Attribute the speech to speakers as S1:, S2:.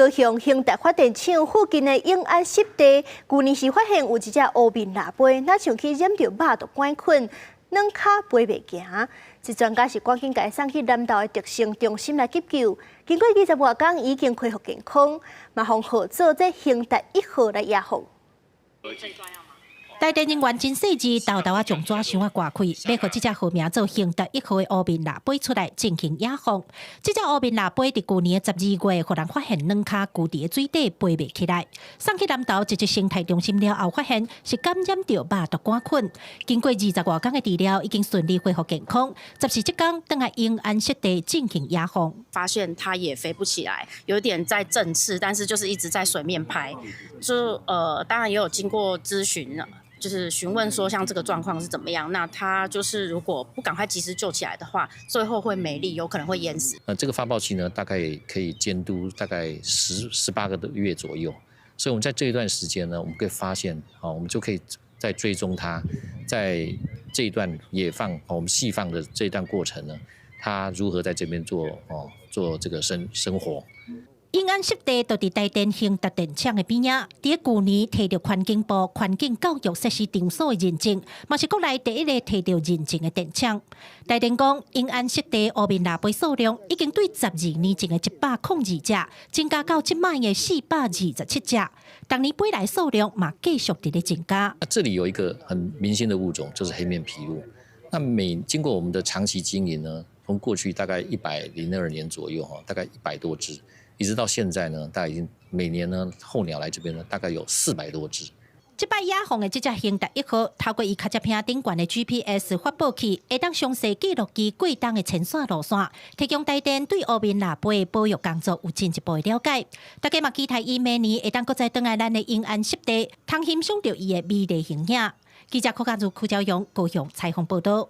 S1: 高雄兴达发电厂附近的永安湿地，去年是发现有一只乌面腊龟，那像去染着肉就赶困，软脚飞袂行。一专家是赶紧甲送去南投的特生中心来急救，经过20多天已经恢复健康，马上号做这兴达1号来野放。
S2: 台电人员真细致，豆豆将纸箱挂开，要让这只号名做兴达1号的乌面腊龟出来进行野放。这只乌面腊龟伫去年12月，互人发现软脚固伫水底飞袂起来，送去南投一只生态中心了后，发现是感染着肉毒杆菌。经过20多天的治疗，已经顺利恢复健康。14天回来永安湿地进行野放，
S3: 发现它也飞不起来，有点在振翅，但是就是一直在水面拍。当然也有经过咨询了。 就是询问说，像这个状况是怎么样？那它就是如果不赶快及时救起来的话，最后会没力，有可能会淹死。
S4: 这个发报器呢，大概可以监督大概18个月左右，所以我们在这一段时间呢，我们可以发现，我们就可以在追踪它，在这一段野放，我们细放的这一段过程呢，它如何在这边做这个生活。
S2: 永安湿地就伫台电兴达电厂的边仔，伫去年摕到环境部环境教育设施场所的认证，嘛是国内第一个摕到认证的电厂。台电讲，永安湿地乌面腊龟数量已经对12年前的102只，增加到即摆的427只，当年飞来数量嘛继续伫咧增加。
S4: 这里有一个很明星的物种，就是黑面琵鹭。那经过我们的长期经营呢，从过去大概102年左右大概100多只。 一直到现在呢，大概已经每年呢候鸟来这边呢，大概有400多只。
S2: 这摆野放的这只兴达1号，透过伊脚接片顶悬的 GPS 发报器，会当详细记录其过冬的前线路线，提供台电对乌面腊龟的保育工作有进一步的了解。大家嘛期待伊明年会当再回来咱的永安湿地，通欣赏到伊的美丽形影。记者柯家如、邱朝阳高雄采访报道。